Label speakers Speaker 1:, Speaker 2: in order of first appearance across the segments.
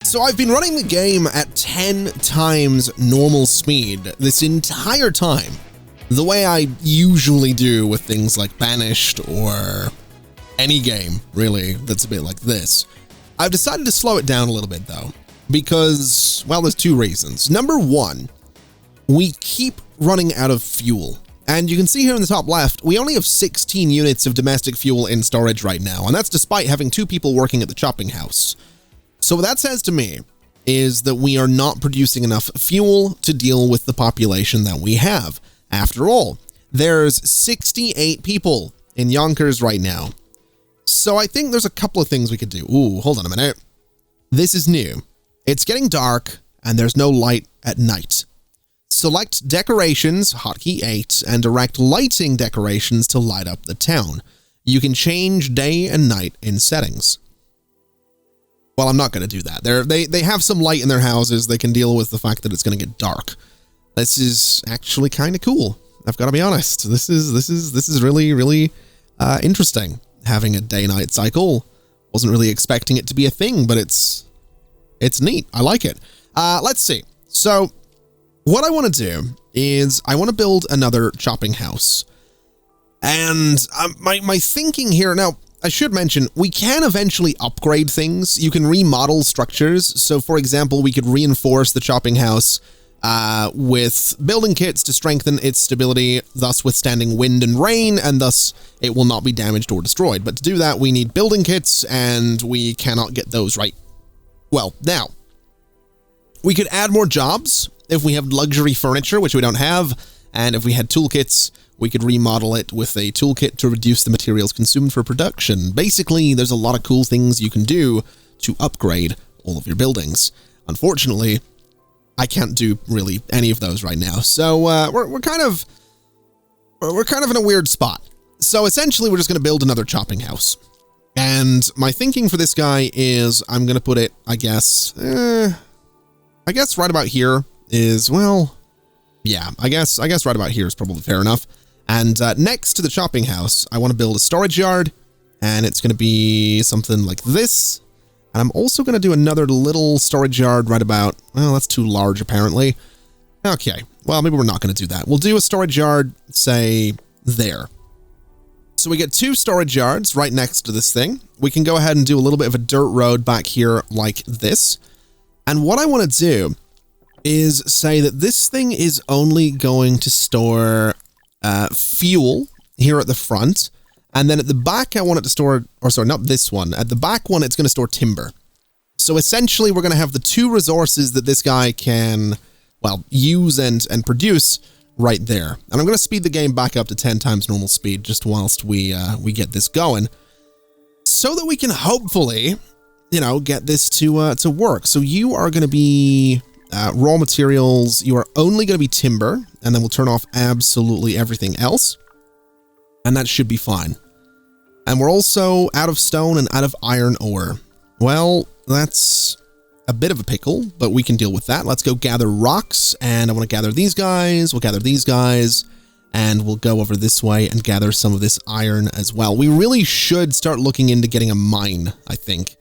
Speaker 1: So I've been running the game at 10 times normal speed this entire time, the way I usually do with things like Banished or any game, really, that's a bit like this. I've decided to slow it down a little bit, though, because, well, there's two reasons. Number one, we keep running out of fuel. And you can see here in the top left, we only have 16 units of domestic fuel in storage right now, and that's despite having 2 people working at the chopping house. So what that says to me is that we are not producing enough fuel to deal with the population that we have. After all, there's 68 people in Yonkers right now. So I think there's a couple of things we could do. Ooh, hold on a minute. This is new. It's getting dark and there's no light at night. Select decorations, hotkey 8, and direct lighting decorations to light up the town. You can change day and night in settings. Well, I'm not going to do that. They have some light in their houses. They can deal with the fact that it's going to get dark. This is actually kind of cool. I've got to be honest. This is really interesting. Having a day-night cycle. Wasn't really expecting it to be a thing, but it's neat. I like it. Let's see. So what I want to do is I want to build another chopping house. And my thinking here now, I should mention, we can eventually upgrade things. You can remodel structures. So, for example, we could reinforce the chopping house with building kits to strengthen its stability, thus withstanding wind and rain, and thus it will not be damaged or destroyed. But to do that, we need building kits, and we cannot get those right. Well, now, we could add more jobs if we have luxury furniture, which we don't have, and if we had toolkits, we could remodel it with a toolkit to reduce the materials consumed for production. Basically, there's a lot of cool things you can do to upgrade all of your buildings. Unfortunately, I can't do really any of those right now, so we're kind of in a weird spot. So essentially, we're just going to build another chopping house. And my thinking for this guy is I'm going to put it, I guess right about here is, well, yeah, I guess right about here is probably fair enough. And next to the chopping house, I want to build a storage yard, and it's going to be something like this. And I'm also going to do another little storage yard right about, well, that's too large apparently. Okay, well, maybe we're not going to do that. We'll do a storage yard, say, there. So we get 2 storage yards right next to this thing. We can go ahead and do a little bit of a dirt road back here like this. And what I want to do is say that this thing is only going to store fuel here at the front, and then at the back I want it to store, or sorry, not this one, at the back one it's going to store timber. So essentially we're going to have the 2 resources that this guy can, well, use and produce right there. And I'm going to speed the game back up to 10 times normal speed just whilst we get this going, so that we can hopefully, you know, get this to work. So you are going to be raw materials. You are only going to be timber, and then we'll turn off absolutely everything else, and that should be fine. And we're also out of stone and out of iron ore. Well, that's a bit of a pickle, but we can deal with that. Let's go gather rocks, and I want to gather these guys. We'll gather these guys, and we'll go over this way and gather some of this iron as well. We really should start looking into getting a mine, I think,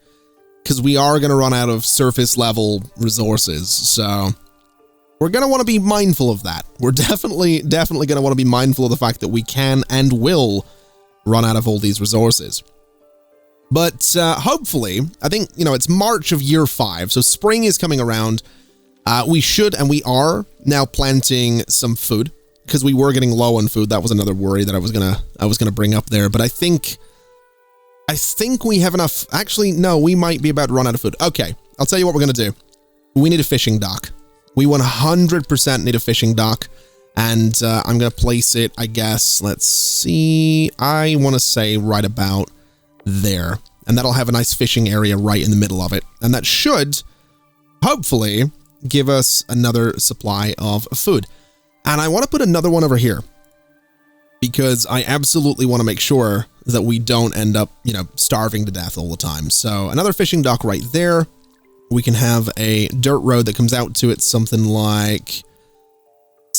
Speaker 1: because we are going to run out of surface level resources. So we're going to want to be mindful of that. We're definitely going to want to be mindful of the fact that we can and will run out of all these resources. But hopefully, I think, you know, it's March of year 5, so spring is coming around. We should, and we are now planting some food, because we were getting low on food. That was another worry that I was gonna bring up there. But I think we have enough. Actually, no, we might be about to run out of food. Okay, I'll tell you what we're going to do. We need a fishing dock. We 100% need a fishing dock. And I'm going to place it, I guess, let's see. I want to say right about there. And that'll have a nice fishing area right in the middle of it. And that should, hopefully, give us another supply of food. And I want to put another one over here, because I absolutely want to make sure that we don't end up, you know, starving to death all the time. So another fishing dock right there. We can have a dirt road that comes out to it, something like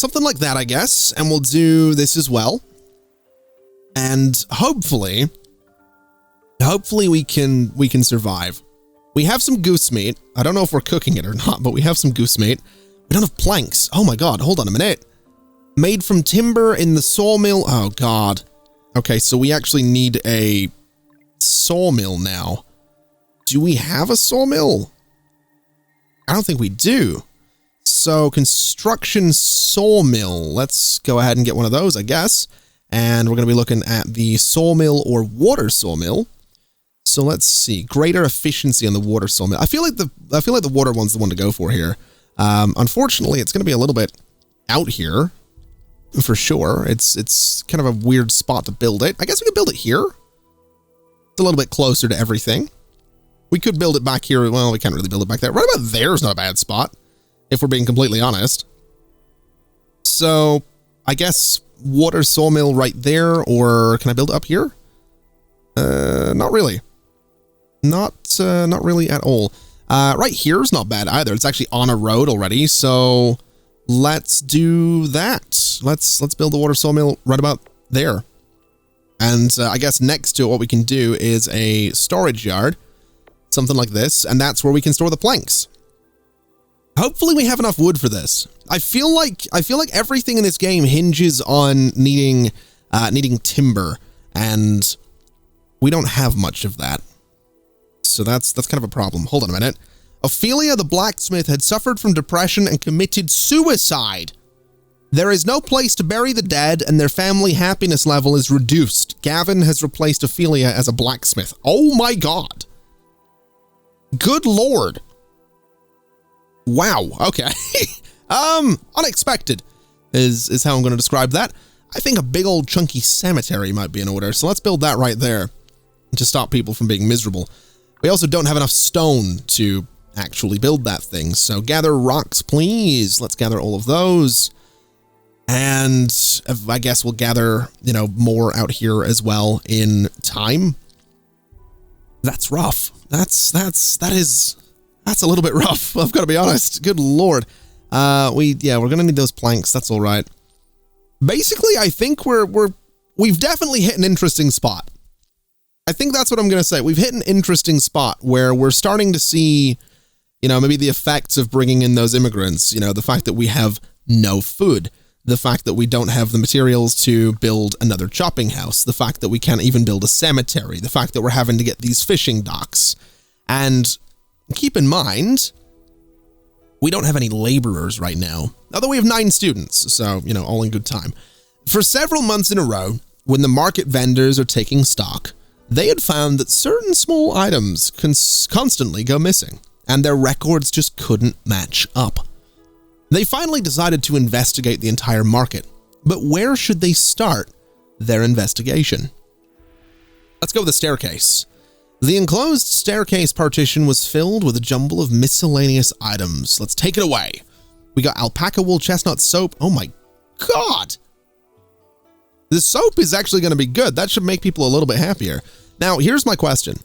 Speaker 1: that, I guess. And we'll do this as well. And hopefully we can survive. We have some goose meat. I don't know if we're cooking it or not, but we have some goose meat. We don't have planks. Oh my god, hold on a minute. Made from timber in the sawmill. Oh god. Okay, so we actually need a sawmill now. Do we have a sawmill? I don't think we do. So, construction sawmill. Let's go ahead and get one of those, I guess. And we're going to be looking at the sawmill or water sawmill. So let's see. Greater efficiency on the water sawmill. I feel like the water one's the one to go for here. Unfortunately, it's going to be a little bit out here for sure. It's kind of a weird spot to build it. I guess we could build it here. It's a little bit closer to everything. We could build it back here. Well, we can't really build it back there. Right about there is not a bad spot, if we're being completely honest. So I guess water sawmill right there, or can I build it up here? Not really. Not really at all. Right here is not bad either. It's actually on a road already, so let's do that. Let's build the water sawmill right about there. And I guess next to it, what we can do is a storage yard, something like this, and that's where we can store the planks. Hopefully we have enough wood for this. I feel like everything in this game hinges on needing timber, and we don't have much of that. So that's kind of a problem. Hold on a minute. Ophelia the blacksmith had suffered from depression and committed suicide. There is no place to bury the dead, and their family happiness level is reduced. Gavin has replaced Ophelia as a blacksmith. Oh my god. Good lord. Wow. Okay. Unexpected is how I'm going to describe that. I think a big old chunky cemetery might be in order, so let's build that right there to stop people from being miserable. We also don't have enough stone to actually build that thing, so gather rocks, please. Let's gather all of those. And I guess we'll gather, more out here as well in time. That's rough. That's a little bit rough. I've got to be honest. Good lord. We're gonna need those planks. That's all right. Basically, I think we've definitely hit an interesting spot. I think that's what I'm gonna say. We've hit an interesting spot where we're starting to see, maybe the effects of bringing in those immigrants. The fact that we have no food. The fact that we don't have the materials to build another chopping house, the fact that we can't even build a cemetery, the fact that we're having to get these fishing docks. And keep in mind, we don't have any laborers right now, although we have 9 students, so, all in good time. For several months in a row, when the market vendors are taking stock, they had found that certain small items constantly go missing, and their records just couldn't match up. They finally decided to investigate the entire market, but where should they start their investigation? Let's go with the staircase. The enclosed staircase partition was filled with a jumble of miscellaneous items. Let's take it away. We got alpaca wool chestnut soap. Oh my god! The soap is actually going to be good. That should make people a little bit happier. Now, here's my question.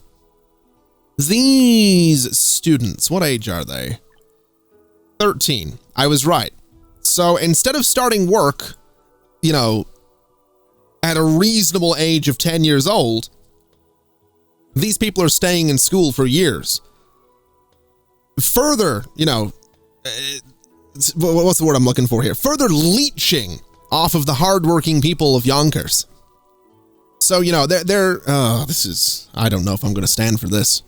Speaker 1: These students, what age are they? 13. I was right. So instead of starting work, at a reasonable age of 10 years old, these people are staying in school for years. Further, what's the word I'm looking for here? Further leeching off of the hardworking people of Yonkers. So, this is, I don't know if I'm going to stand for this.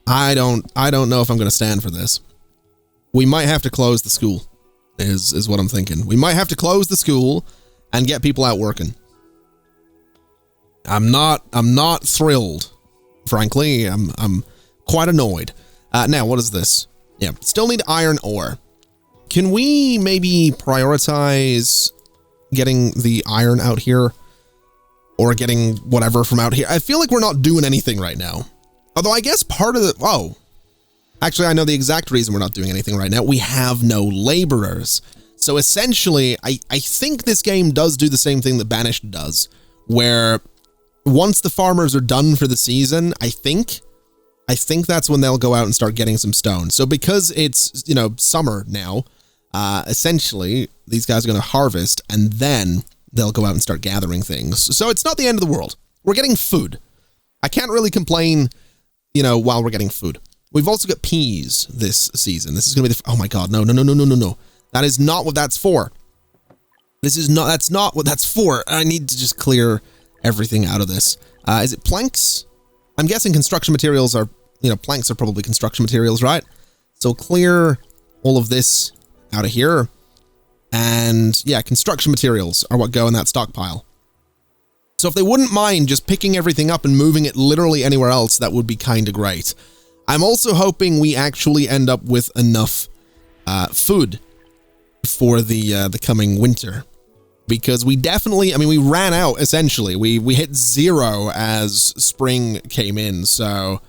Speaker 1: I don't know if I'm going to stand for this. We might have to close the school, is what I'm thinking. We might have to close the school and get people out working. I'm not thrilled. Frankly, I'm quite annoyed. Now, what is this? Yeah, still need iron ore. Can we maybe prioritize getting the iron out here? Or getting whatever from out here? I feel like we're not doing anything right now. Although I guess part of the... Actually, I know the exact reason we're not doing anything right now. We have no laborers. So essentially, I think this game does do the same thing that Banished does, where once the farmers are done for the season, I think that's when they'll go out and start getting some stone. So because it's, summer now, essentially, these guys are going to harvest, and then they'll go out and start gathering things. So it's not the end of the world. We're getting food. I can't really complain, while we're getting food. We've also got peas this season. This is going to be oh my God, no. That is not what that's for. That's not what that's for. I need to just clear everything out of this. Is it planks? I'm guessing construction materials are, planks are probably construction materials, right? So clear all of this out of here. And yeah, construction materials are what go in that stockpile. So if they wouldn't mind just picking everything up and moving it literally anywhere else, that would be kind of great. I'm also hoping we actually end up with enough food for the coming winter. Because we definitely, we ran out, essentially. We hit 0 as spring came in, so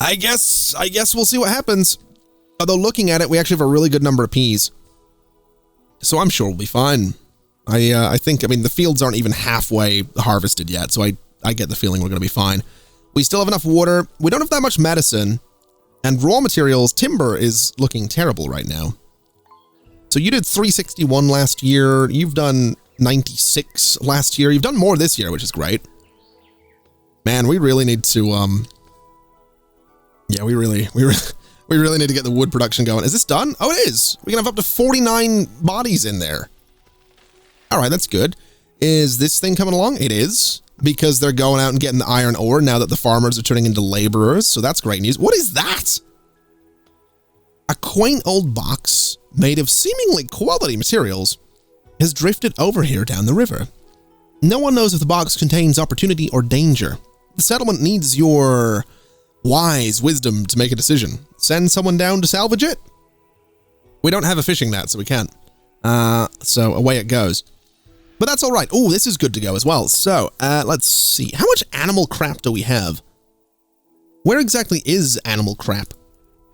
Speaker 1: I guess we'll see what happens. Although looking at it, we actually have a really good number of peas. So I'm sure we'll be fine. I think, the fields aren't even halfway harvested yet, so I get the feeling we're going to be fine. We still have enough water. We don't have that much medicine. And raw materials, timber is looking terrible right now. So you did 361 last year. You've done 96 last year. You've done more this year, which is great. Man, we really need to, yeah, we really need to get the wood production going. Is this done? Oh, it is. We can have up to 49 bodies in there. All right, that's good. Is this thing coming along? It is, because they're going out and getting the iron ore now that the farmers are turning into laborers. So that's great news. What is that? A quaint old box made of seemingly quality materials has drifted over here down the river. No one knows if the box contains opportunity or danger. The settlement needs your wise wisdom to make a decision. Send someone down to salvage it? We don't have a fishing net, so we can't. So away it goes. But that's all right. Oh, this is good to go as well. So, let's see. How much animal crap do we have? Where exactly is animal crap?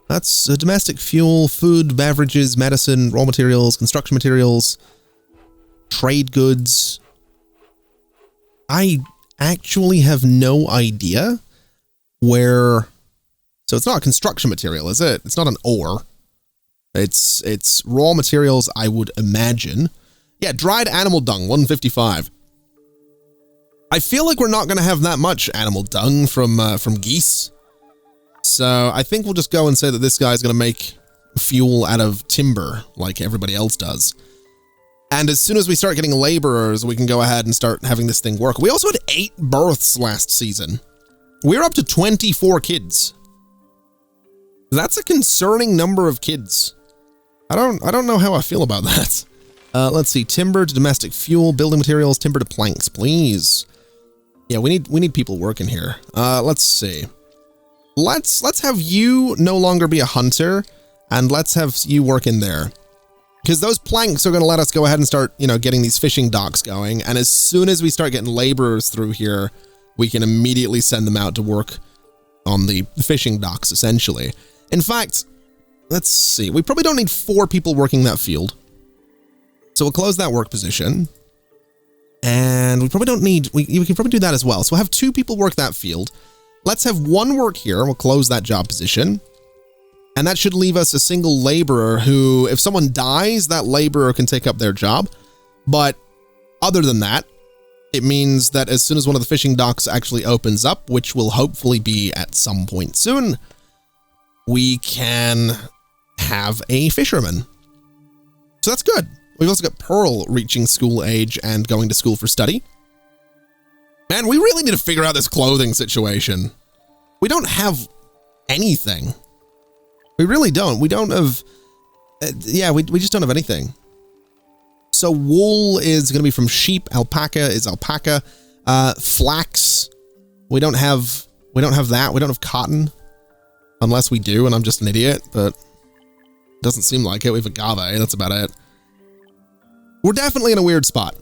Speaker 1: That's domestic fuel, food, beverages, medicine, raw materials, construction materials, trade goods. I actually have no idea where... So it's not a construction material, is it? It's not an ore. It's raw materials, I would imagine. Yeah, dried animal dung, 155. I feel like we're not going to have that much animal dung from geese. So I think we'll just go and say that this guy's going to make fuel out of timber like everybody else does. And as soon as we start getting laborers, we can go ahead and start having this thing work. We also had 8 births last season. We're up to 24 kids. That's a concerning number of kids. I don't know how I feel about that. Let's see, timber to domestic fuel, building materials, timber to planks, please. Yeah, we need people working here. Let's see. Let's have you no longer be a hunter, and let's have you work in there. Because those planks are going to let us go ahead and start, getting these fishing docks going. And as soon as we start getting laborers through here, we can immediately send them out to work on the fishing docks, essentially. In fact, let's see. We probably don't need 4 people working that field. So we'll close that work position. And we probably don't need... We can probably do that as well. So we'll have 2 people work that field. Let's have 1 work here. We'll close that job position. And that should leave us a single laborer who, if someone dies, that laborer can take up their job. But other than that, it means that as soon as one of the fishing docks actually opens up, which will hopefully be at some point soon, we can have a fisherman. So that's good. We've also got Pearl reaching school age and going to school for study. Man, we really need to figure out this clothing situation. We don't have anything. We really don't. We don't have... we just don't have anything. So wool is going to be from sheep. Alpaca is alpaca. Flax. We don't have that. We don't have cotton. Unless we do, and I'm just an idiot, but it doesn't seem like it. We have agave. That's about it. We're definitely in a weird spot.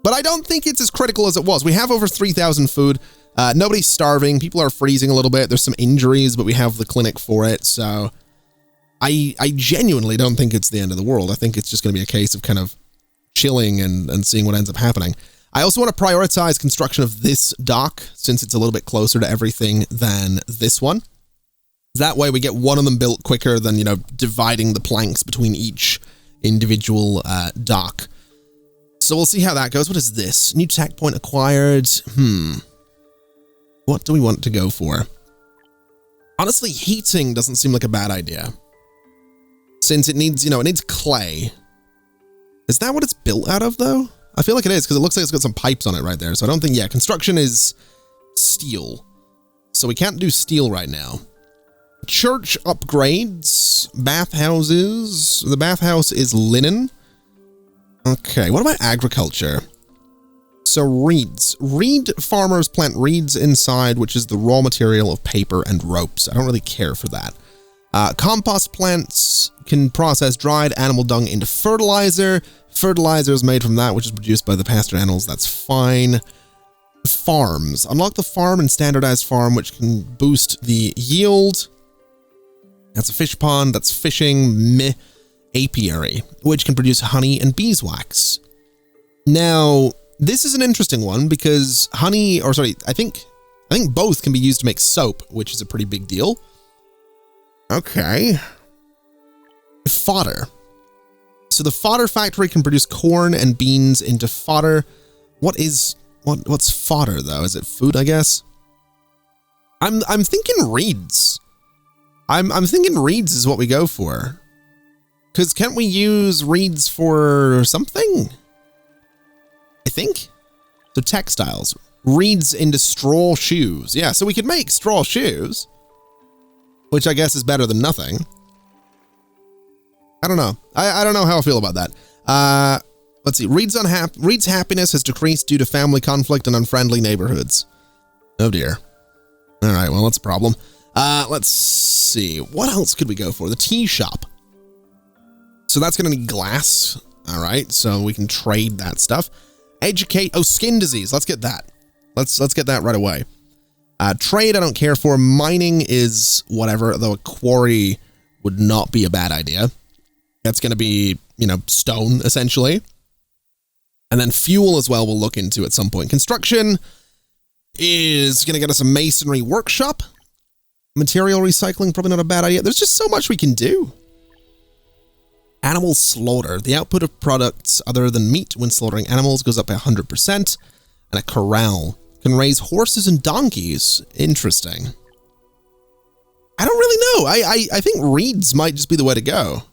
Speaker 1: But I don't think it's as critical as it was. We have over 3,000 food. Nobody's starving. People are freezing a little bit. There's some injuries, but we have the clinic for it. So I genuinely don't think it's the end of the world. I think it's just going to be a case of kind of chilling and seeing what ends up happening. I also want to prioritize construction of this dock since it's a little bit closer to everything than this one. That way we get one of them built quicker than, dividing the planks between each individual dock. So we'll see how that goes. What is this? New tack point acquired. What do we want to go for? Honestly, heating doesn't seem like a bad idea. Since it needs, it needs clay. Is that what it's built out of, though? I feel like it is, because it looks like it's got some pipes on it right there. So I don't think, construction is steel. So we can't do steel right now. Church upgrades, bathhouses. The bathhouse is linen. Okay, what about agriculture? So reeds. Reed farmers plant reeds inside, which is the raw material of paper and ropes. I don't really care for that. Compost plants can process dried animal dung into fertilizer. Fertilizer is made from that, which is produced by the pastured animals. That's fine. Farms. Unlock the farm and standardized farm, which can boost the yield. That's a fish pond. That's fishing. Meh. Apiary, which can produce honey and beeswax. Now, this is an interesting one because I think both can be used to make soap, which is a pretty big deal. Okay. Fodder. So the fodder factory can produce corn and beans into fodder. What's fodder though? Is it food, I guess? I'm thinking reeds. I'm thinking reeds is what we go for. Cause can't we use reeds for something? I think. So textiles. Reeds into straw shoes. Yeah, so we could make straw shoes. Which I guess is better than nothing. I don't know. I don't know how I feel about that. Let's see. Reed's happiness has decreased due to family conflict and unfriendly neighborhoods. Oh dear. All right, well, that's a problem. Let's see. What else could we go for? The tea shop. So that's going to need glass. All right, so we can trade that stuff. Educate. Oh, skin disease. Let's get that. Let's get that right away. Trade, I don't care for. Mining is whatever, though a quarry would not be a bad idea. That's going to be, stone, essentially. And then fuel as well we'll look into at some point. Construction is going to get us a masonry workshop. Material recycling, probably not a bad idea. There's just so much we can do. Animal slaughter. The output of products other than meat when slaughtering animals goes up by 100%. And a corral can raise horses and donkeys. Interesting. I don't really know. I think reeds might just be the way to go.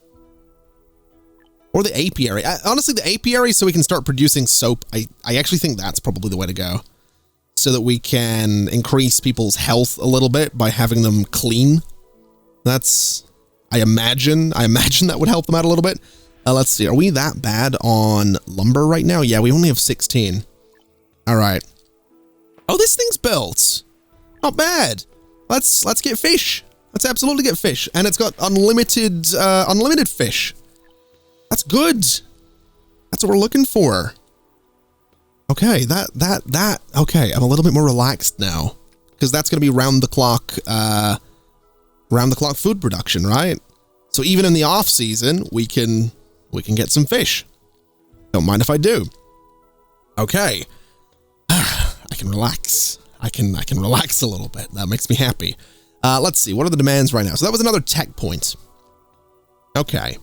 Speaker 1: Or the apiary. Honestly, the apiary, so we can start producing soap. I actually think that's probably the way to go. So that we can increase people's health a little bit by having them clean. That's, I imagine that would help them out a little bit. Let's see. Are we that bad on lumber right now? Yeah, we only have 16. All right. Oh, this thing's built. Not bad. Let's get fish. Let's absolutely get fish. And it's got unlimited fish. That's good. That's what we're looking for. Okay, okay, I'm a little bit more relaxed now. Because that's going to be round the clock food production, right? So even in the off season, we can get some fish. Don't mind if I do. Okay. I can relax. I can relax a little bit. That makes me happy. Let's see. What are the demands right now? So that was another tech point. Okay.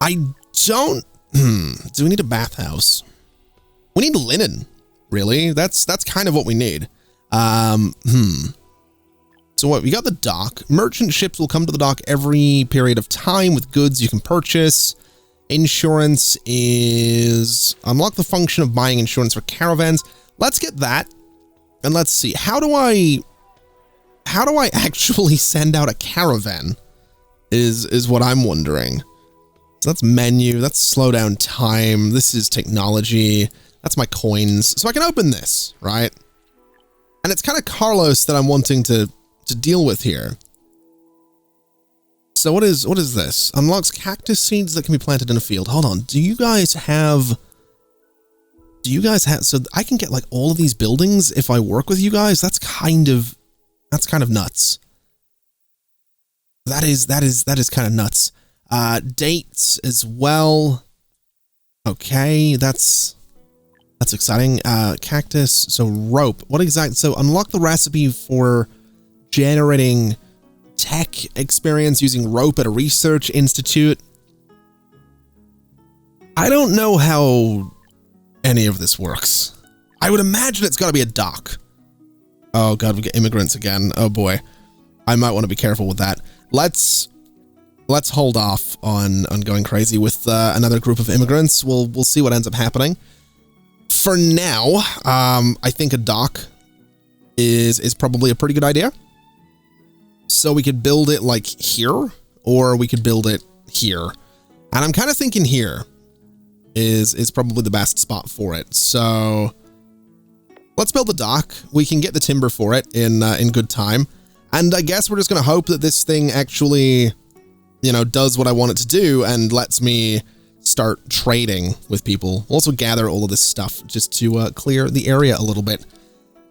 Speaker 1: I don't... Do we need a bathhouse? We need linen, really. That's kind of what we need. So what, we got the dock. Merchant ships will come to the dock every period of time with goods you can purchase. Insurance is... Unlock the function of buying insurance for caravans. Let's get that. And let's see. How do I actually send out a caravan? Is what I'm wondering. So that's menu. That's slow down time. This is technology. That's my coins. So I can open this, right? And it's kind of Carlos that I'm wanting to deal with here. So what is this? Unlocks cactus seeds that can be planted in a field. Hold on. Do you guys have, so I can get like all of these buildings if I work with you guys? That's kind of nuts. That is kind of nuts. Dates as well. Okay, that's exciting. Cactus, so rope. What exactly? So unlock the recipe for generating tech experience using rope at a research institute. I don't know how any of this works. I would imagine it's got to be a dock. Oh god, we get immigrants again. Oh boy. I might want to be careful with that. Let's hold off on going crazy with another group of immigrants. We'll see what ends up happening. For now, I think a dock is probably a pretty good idea. So we could build it like here, or we could build it here. And I'm kind of thinking here is probably the best spot for it. So let's build the dock. We can get the timber for it in good time. And I guess we're just going to hope that this thing actually, you know, does what I want it to do and lets me start trading with people. We'll also gather all of this stuff just to clear the area a little bit.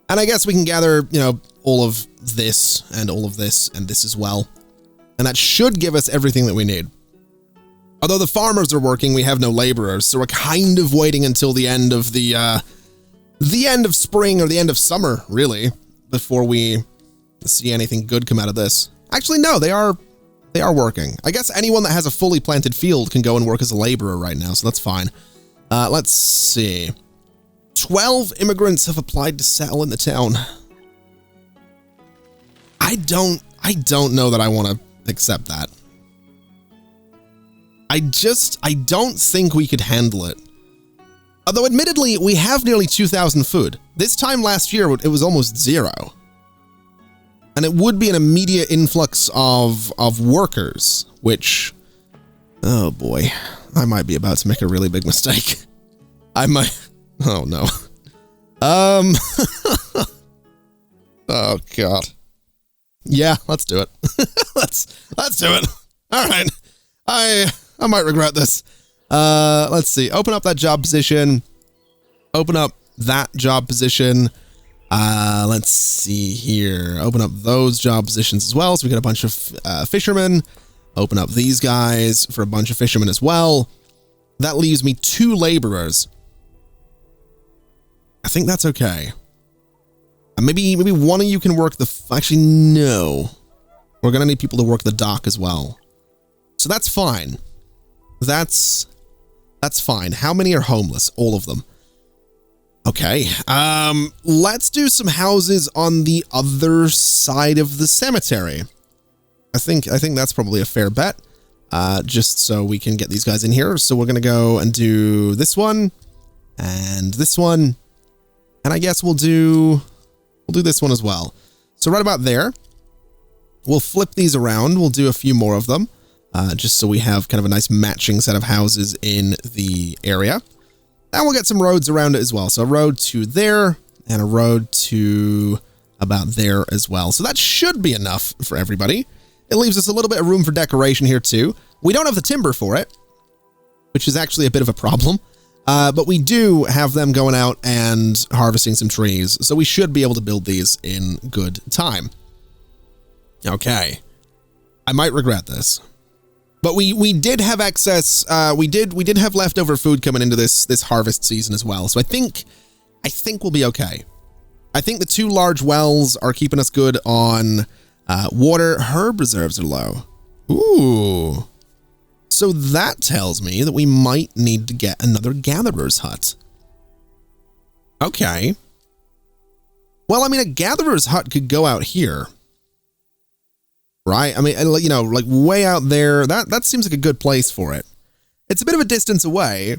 Speaker 1: And I guess we can gather, you know, all of this and all of this and this as well. And that should give us everything that we need. Although the farmers are working, we have no laborers, so we're kind of waiting until the end of the end of spring or the end of summer, really, before we see anything good come out of this. Actually, no, they are working. I guess anyone that has a fully planted field can go and work as a laborer right now, so that's fine. Let's see. 12 immigrants have applied to settle in the town. I don't know that I want to accept that. I don't think we could handle it. Although admittedly, we have nearly 2,000 food. This time last year, it was almost 0. And it would be an immediate influx of workers, which, oh boy, I might be about to make a really big mistake. I might, oh no. Oh God. Yeah, let's do it. let's do it. All right. I might regret this. Let's see. Open up that job position. Open up that job position. Let's see here. Open up those job positions as well. So we got a bunch of fishermen. Open up these guys for a bunch of fishermen as well. That leaves me 2 laborers. I think that's okay. Maybe one of you can work actually, no. We're going to need people to work the dock as well. So that's fine. That's fine. How many are homeless? All of them. Okay. Let's do some houses on the other side of the cemetery. I think that's probably a fair bet. Just so we can get these guys in here. So we're going to go and do this one and this one. And I guess we'll do this one as well. So right about there, we'll flip these around. We'll do a few more of them. Just so we have kind of a nice matching set of houses in the area. And we'll get some roads around it as well. So a road to there and a road to about there as well. So that should be enough for everybody. It leaves us a little bit of room for decoration here too. We don't have the timber for it, which is actually a bit of a problem. But we do have them going out and harvesting some trees. So we should be able to build these in good time. Okay. I might regret this. But we did have excess, we did have leftover food coming into this harvest season as well. So I think we'll be okay. I think the 2 large wells are keeping us good on water. Herb reserves are low. Ooh. So that tells me that we might need to get another gatherer's hut. Okay. Well, I mean, a gatherer's hut could go out here. Right? I mean, you know, like way out there, that seems like a good place for it. It's a bit of a distance away,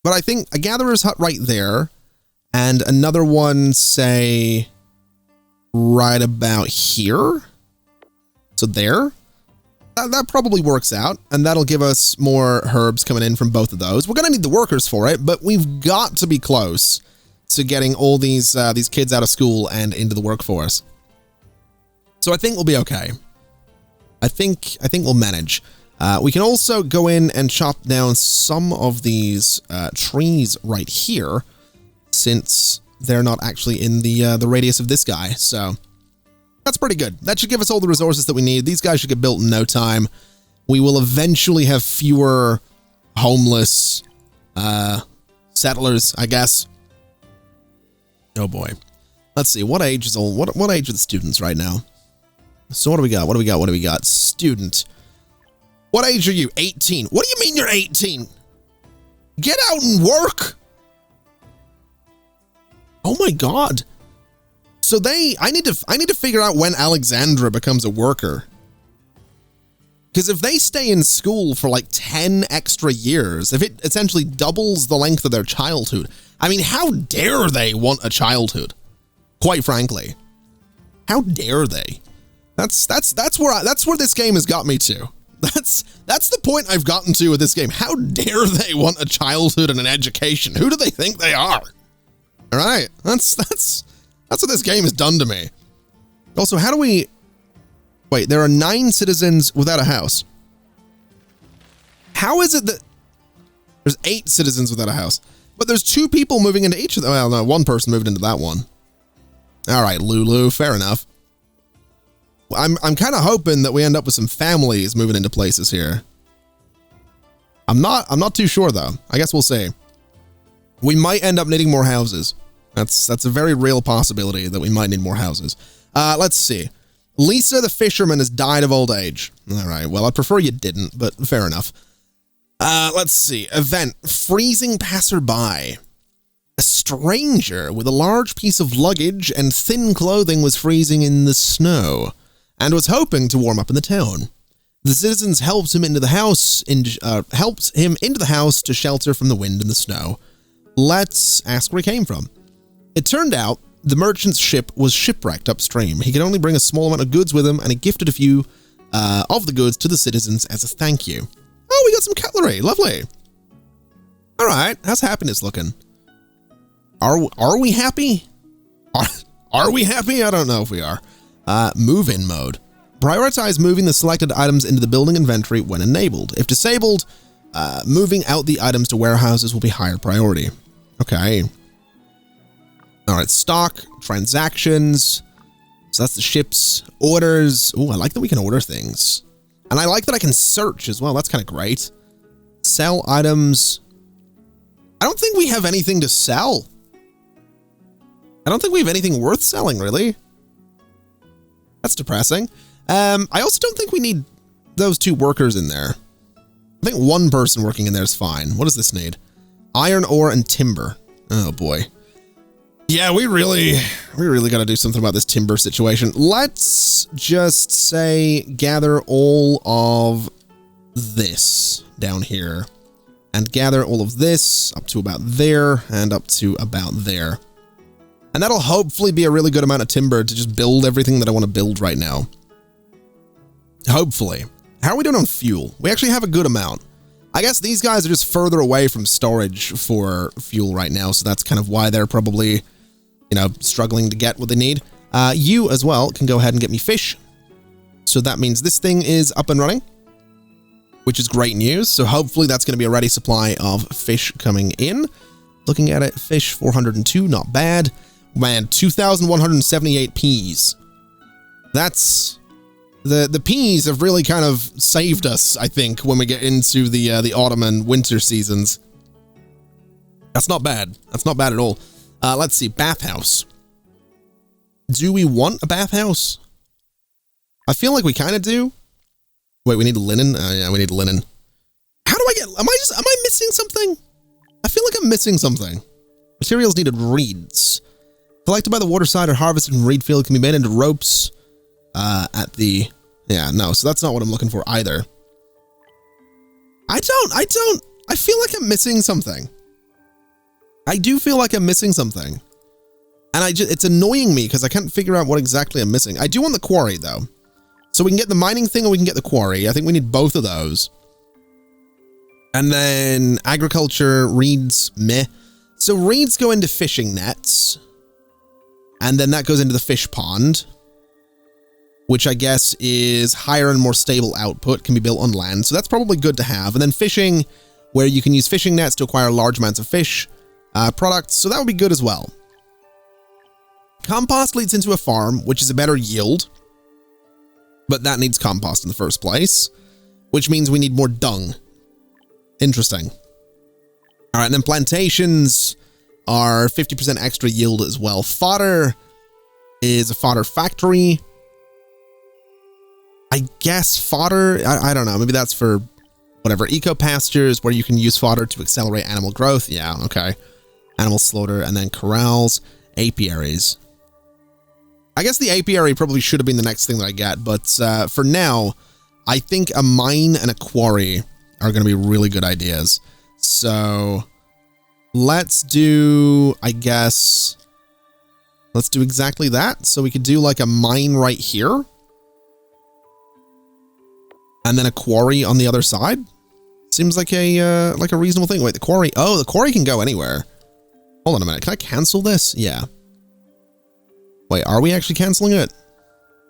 Speaker 1: but I think a gatherer's hut right there and another one, say, right about here. So there, that probably works out, and that'll give us more herbs coming in from both of those. We're going to need the workers for it, but we've got to be close to getting all these kids out of school and into the workforce. So I think we'll be okay. I think we'll manage. We can also go in and chop down some of these trees right here, since they're not actually in the radius of this guy. So that's pretty good. That should give us all the resources that we need. These guys should get built in no time. We will eventually have fewer homeless settlers, I guess. Oh boy. Let's see. What age is all? What age are the students right now? So what do we got? What do we got? Student. What age are you? 18. What do you mean you're 18? Get out and work. Oh my God. So I need to figure out when Alexandra becomes a worker. Because if they stay in school for like 10 extra years, if it essentially doubles the length of their childhood, I mean, how dare they want a childhood? Quite frankly, how dare they? That's where this game has got me to. That's the point I've gotten to with this game. How dare they want a childhood and an education? Who do they think they are? All right, that's what this game has done to me. Also, how do we... Wait, there are 9 citizens without a house. How is it that... There's 8 citizens without a house, but there's 2 people moving into each of them. Well, no, 1 person moved into that one. All right, Lulu, fair enough. I'm kind of hoping that we end up with some families moving into places here. I'm not too sure though. I guess we'll see. We might end up needing more houses. That's a very real possibility that we might need more houses. Let's see. Lisa the fisherman has died of old age. All right, well, I'd prefer you didn't, but fair enough. Let's see. Event, freezing passerby. A stranger with a large piece of luggage and thin clothing was freezing in the snow and was hoping to warm up in the town. The citizens helped him into the house to shelter from the wind and the snow. Let's ask where he came from. It turned out the merchant's ship was shipwrecked upstream. He could only bring a small amount of goods with him, and he gifted a few of the goods to the citizens as a thank you. Oh, we got some cutlery. Lovely. All right. How's happiness looking? Are we happy? Are we happy? I don't know if we are. Move-in mode. Prioritize moving the selected items into the building inventory when enabled. If disabled, moving out the items to warehouses will be higher priority. Okay. All right, stock, transactions. So that's the ship's orders. Oh, I like that we can order things. And I like that I can search as well. That's kind of great. Sell items. I don't think we have anything to sell. I don't think we have anything worth selling, really. That's depressing. I also don't think we need those 2 workers in there. I think 1 person working in there is fine. What does this need? Iron ore and timber. Oh boy. Yeah, we really got to do something about this timber situation. Let's just say gather all of this down here and gather all of this up to about there and up to about there. And that'll hopefully be a really good amount of timber to just build everything that I want to build right now. Hopefully. How are we doing on fuel? We actually have a good amount. I guess these guys are just further away from storage for fuel right now, so that's kind of why they're probably, struggling to get what they need. You as well can go ahead and get me fish. So that means this thing is up and running, which is great news. So hopefully that's going to be a ready supply of fish coming in. Looking at it, fish 402, not bad. Man, 2,178 peas. That's... The peas have really kind of saved us, I think, when we get into the autumn and winter seasons. That's not bad. That's not bad at all. Let's see, bathhouse. Do we want a bathhouse? I feel like we kind of do. Wait, we need linen? Yeah, we need linen. How do I get... Am I missing something? I feel like I'm missing something. Materials needed, reeds. Collected by the waterside or harvested from reed field can be made into ropes at the... Yeah, no, so that's not what I'm looking for either. I feel like I'm missing something. I do feel like I'm missing something. And it's annoying me because I can't figure out what exactly I'm missing. I do want the quarry though. So we can get the mining thing or we can get the quarry. I think we need both of those. And then agriculture, reeds, meh. So reeds go into fishing nets. And then that goes into the fish pond, which I guess is higher and more stable output, can be built on land. So that's probably good to have. And then fishing, where you can use fishing nets to acquire large amounts of fish products. So that would be good as well. Compost leads into a farm, which is a better yield. But that needs compost in the first place, which means we need more dung. Interesting. All right, and then plantations are 50% extra yield as well. Fodder is a fodder factory. I guess fodder, I don't know, maybe that's for whatever. Eco pastures where you can use fodder to accelerate animal growth. Yeah, okay. Animal slaughter, and then corrals, apiaries. I guess the apiary probably should have been the next thing that I get, but for now, I think a mine and a quarry are going to be really good ideas. So let's do, I guess, let's do exactly that. So we could do like a mine right here. And then a quarry on the other side. Seems like a reasonable thing. Wait, the quarry. Oh, the quarry can go anywhere. Hold on a minute. Can I cancel this? Yeah. Wait, are we actually canceling it?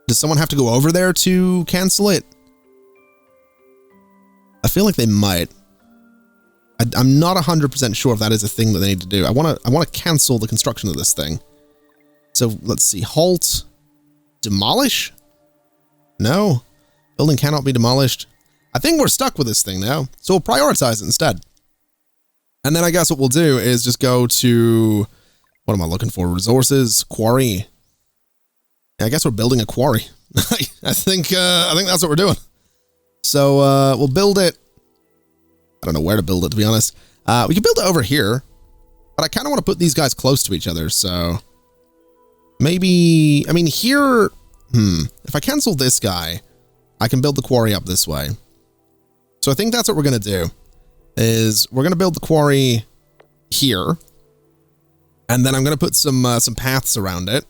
Speaker 1: Does someone have to go over there to cancel it? I feel like they might. I'm not 100% sure if that is a thing that they need to do. I want to cancel the construction of this thing. So let's see. Halt. Demolish? No. Building cannot be demolished. I think we're stuck with this thing now, so we'll prioritize it instead. And then I guess what we'll do is just go to, what am I looking for? Resources, quarry. Yeah, I guess we're building a quarry. I think that's what we're doing. So we'll build it. I don't know where to build it, to be honest. We can build it over here, but I kind of want to put these guys close to each other. So maybe, I mean, here, if I cancel this guy, I can build the quarry up this way. So I think that's what we're going to do, is we're going to build the quarry here. And then I'm going to put some paths around it.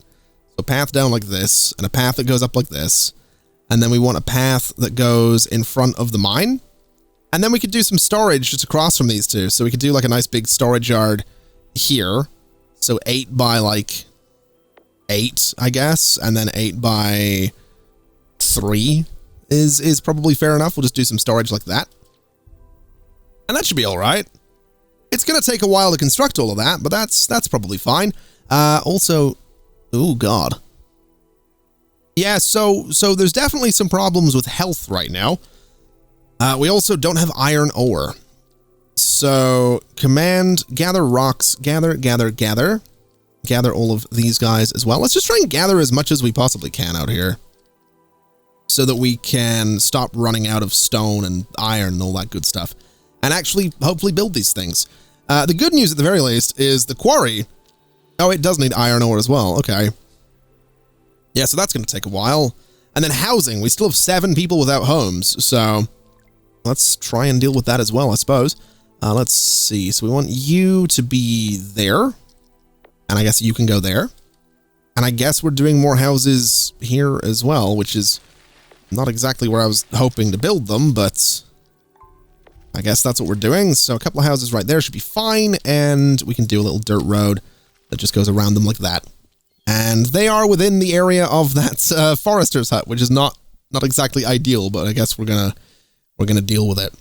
Speaker 1: So a path down like this, and a path that goes up like this. And then we want a path that goes in front of the mine. And then we could do some storage just across from these two. So we could do like a nice big storage yard here. So 8 by like 8, I guess. And then 8 by 3 is probably fair enough. We'll just do some storage like that. And that should be all right. It's going to take a while to construct all of that, but that's probably fine. Also, oh God. Yeah, so there's definitely some problems with health right now. We also don't have iron ore. So command gather rocks, gather all of these guys as well. Let's just try and gather as much as we possibly can out here, so that we can stop running out of stone and iron and all that good stuff, and actually hopefully build these things. The good news at the very least is the quarry. Oh, it does need iron ore as well. Okay. Yeah, so that's going to take a while. And then housing. We still have 7 people without homes, so let's try and deal with that as well, I suppose. Let's see. So we want you to be there, and I guess you can go there. And I guess we're doing more houses here as well, which is not exactly where I was hoping to build them, but I guess that's what we're doing. So a couple of houses right there should be fine, and we can do a little dirt road that just goes around them like that. And they are within the area of that forester's hut, which is not exactly ideal, but I guess we're gonna deal with it.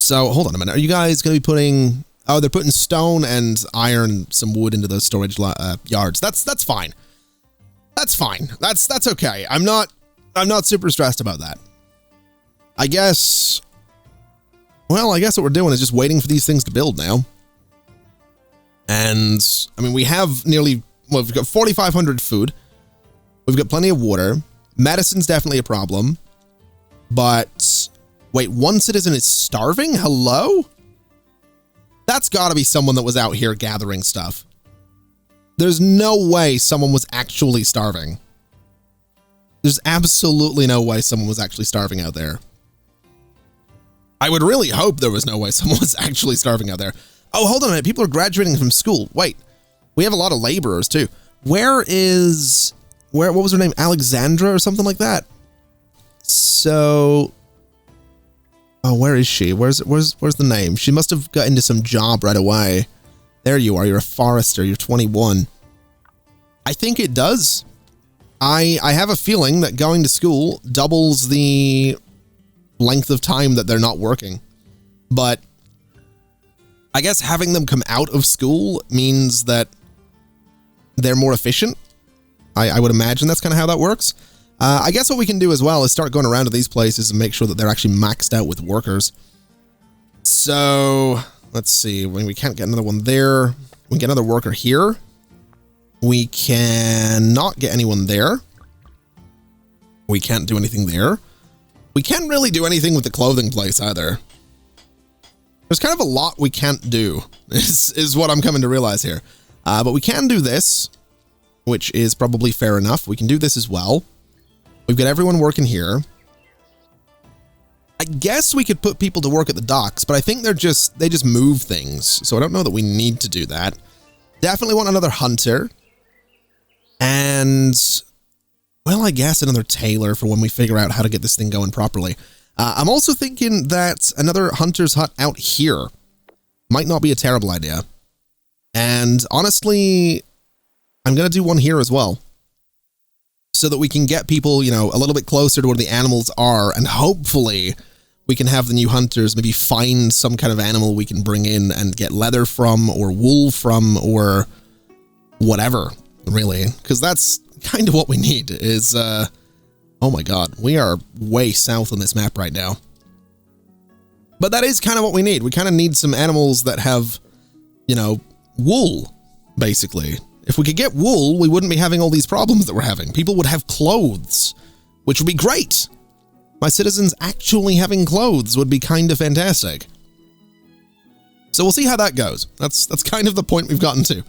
Speaker 1: So hold on a minute. Are you guys gonna be putting? Oh, they're putting stone and iron, some wood into those storage yards. That's fine. That's fine. That's okay. I'm not super stressed about that. I guess what we're doing is just waiting for these things to build now. And I mean, we have we've got 4,500 food. We've got plenty of water. Medicine's definitely a problem. But wait, one citizen is starving? Hello? That's gotta be someone that was out here gathering stuff. There's no way someone was actually starving. There's absolutely no way someone was actually starving out there. I would really hope there was no way someone was actually starving out there. Oh, hold on a minute. People are graduating from school. Wait, we have a lot of laborers too. What was her name? Alexandra or something like that? So, oh, where is she? Where's the name? She must have got into some job right away. There you are. You're a forester. You're 21. I think it does. I have a feeling that going to school doubles the length of time that they're not working. But I guess having them come out of school means that they're more efficient. I would imagine that's kind of how that works. I guess what we can do as well is start going around to these places and make sure that they're actually maxed out with workers. So let's see. When we can't get another one there, we get another worker here. We cannot get anyone there. We can't do anything there. We can't really do anything with the clothing place either. There's kind of a lot we can't do, is what I'm coming to realize here. But we can do this. which is probably fair enough. We can do this as well. We've got everyone working here. I guess we could put people to work at the docks, but I think they just move things. So I don't know that we need to do that. Definitely want another hunter. And, well, I guess another tailor for when we figure out how to get this thing going properly. I'm also thinking that another hunter's hut out here might not be a terrible idea. And honestly, I'm going to do one here as well, so that we can get people, you know, a little bit closer to where the animals are, and hopefully we can have the new hunters maybe find some kind of animal we can bring in and get leather from, or wool from, or whatever, really, because that's kind of what we need is, oh my god, we are way south on this map right now. But that is kind of what we need. We kind of need some animals that have, you know, wool, basically. If we could get wool, we wouldn't be having all these problems that we're having. People would have clothes, which would be great. My citizens actually having clothes would be kind of fantastic. So we'll see how that goes. That's kind of the point we've gotten to.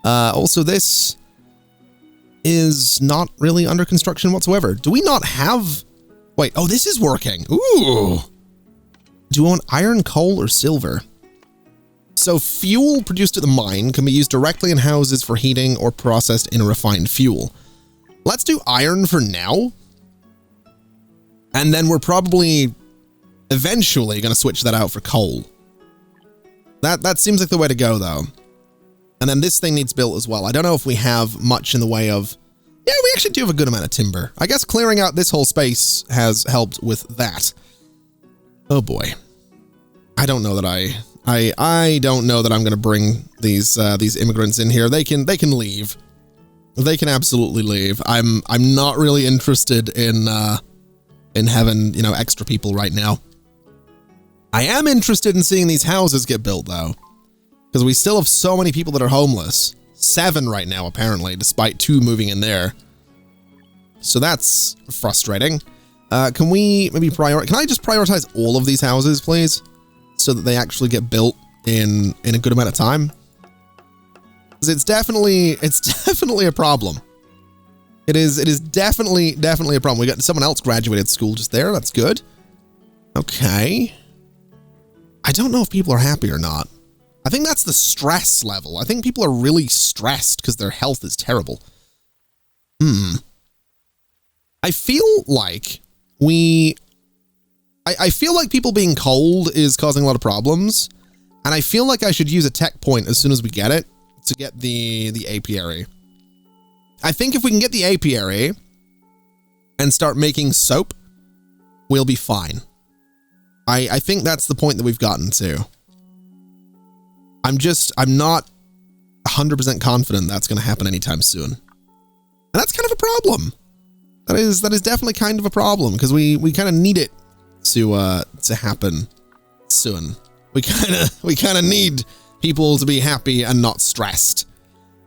Speaker 1: Also, this is not really under construction whatsoever. Do we not have... Wait, oh, this is working. Ooh. Do we want iron, coal, or silver? So fuel produced at the mine can be used directly in houses for heating or processed in a refined fuel. Let's do iron for now. And then we're probably eventually going to switch that out for coal. That seems like the way to go, though. And then this thing needs built as well. I don't know if we have much in the way of... Yeah, we actually do have a good amount of timber. I guess clearing out this whole space has helped with that. Oh boy. I don't know that I don't know that I'm going to bring these immigrants in here. They can leave. They can absolutely leave. I'm not really interested in having, you know, extra people right now. I am interested in seeing these houses get built, though, because we still have so many people that are homeless. 7 right now, apparently, despite 2 moving in there. So that's frustrating. Can we maybe can I just prioritize all of these houses, please? So that they actually get built in a good amount of time? Because it's definitely a problem. It is definitely a problem. We got someone else graduated school just there. That's good. Okay. I don't know if people are happy or not. I think that's the stress level. I think people are really stressed because their health is terrible. I feel like I feel like people being cold is causing a lot of problems, and I feel like I should use a tech point as soon as we get it to get the apiary. I think if we can get the apiary and start making soap, we'll be fine. I think that's the point that we've gotten to. I'm not 100% confident that's going to happen anytime soon. And that's kind of a problem. That is definitely kind of a problem, because we kind of need it to happen soon. We kind of need people to be happy and not stressed.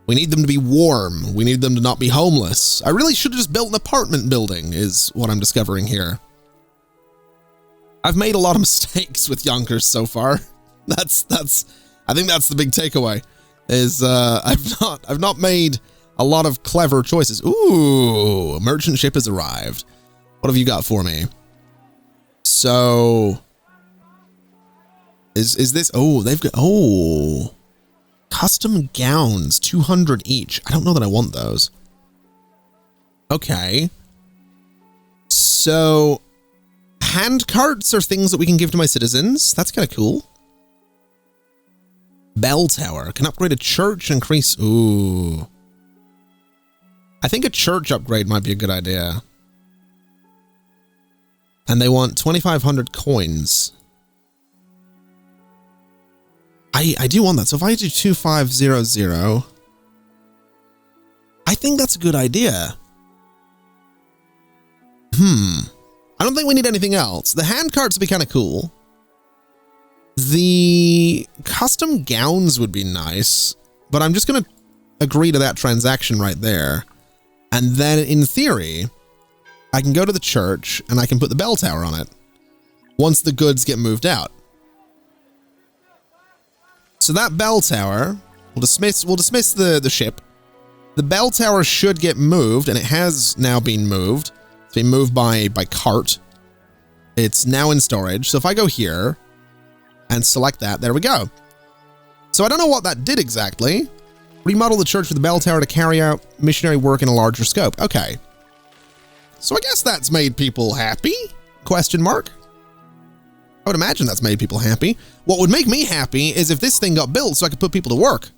Speaker 1: We need them to be warm. We need them to not be homeless. I really should have just built an apartment building, is what I'm discovering here. I've made a lot of mistakes with Yonkers so far. I think that's the big takeaway, is I've not made a lot of clever choices. Ooh, a merchant ship has arrived. What have you got for me? So is this, oh, they've got, oh, custom gowns, 200 each. I don't know that I want those. Okay. So hand carts are things that we can give to my citizens. That's kind of cool. Bell tower can upgrade a church, increase. Ooh. I think a church upgrade might be a good idea. And they want 2,500 coins. I do want that. So if I do 2,500, I think that's a good idea. I don't think we need anything else. The hand carts would be kind of cool. The custom gowns would be nice, but I'm just going to agree to that transaction right there. And then in theory, I can go to the church and I can put the bell tower on it once the goods get moved out. So that bell tower, we'll dismiss the ship, The bell tower should get moved, and it has now been moved. It's been moved by cart. It's now in storage. So if I go here and select that, there we go. So I don't know what that did exactly. Remodel the church with the bell tower to carry out missionary work in a larger scope. Okay. So I guess that's made people happy? Question mark. I would imagine that's made people happy. What would make me happy is if this thing got built so I could put people to work.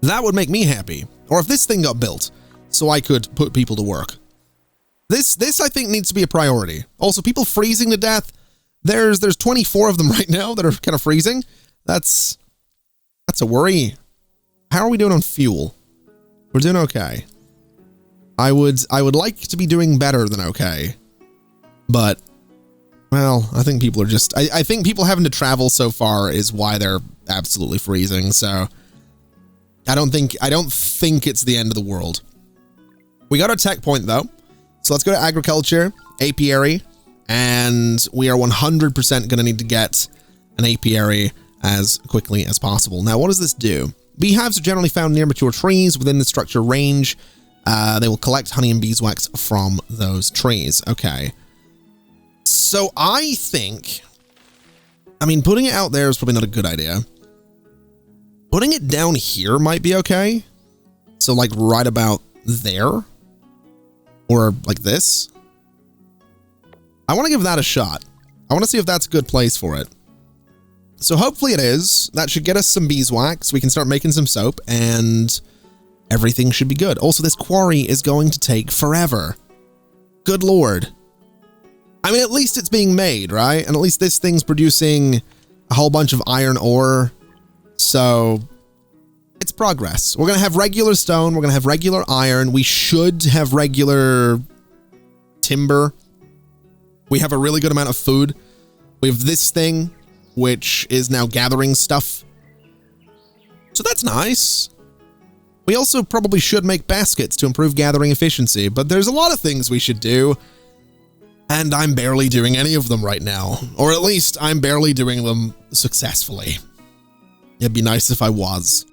Speaker 1: That would make me happy. Or if this thing got built so I could put people to work. This I think needs to be a priority. Also, people freezing to death. There's 24 of them right now that are kind of freezing. That's a worry. How are we doing on fuel? We're doing okay. I would like to be doing better than okay. But, well, I think people are just... I think people having to travel so far is why they're absolutely freezing, so... I don't think it's the end of the world. We got our tech point, though. So let's go to agriculture, apiary, and we are 100% going to need to get an apiary as quickly as possible. Now, what does this do? Beehives are generally found near mature trees within the structure range. They will collect honey and beeswax from those trees. Okay. So I think, I mean, putting it out there is probably not a good idea. Putting it down here might be okay. So like right about there. Or like this. I want to give that a shot. I want to see if that's a good place for it. So hopefully it is. That should get us some beeswax. We can start making some soap and everything should be good. Also, this quarry is going to take forever. Good Lord. I mean, at least it's being made, right? And at least this thing's producing a whole bunch of iron ore. So it's progress. We're going to have regular stone. We're going to have regular iron. We should have regular timber. We have a really good amount of food. We have this thing, which is now gathering stuff. So that's nice. We also probably should make baskets to improve gathering efficiency, but there's a lot of things we should do. And I'm barely doing any of them right now. Or at least I'm barely doing them successfully. It'd be nice if I was.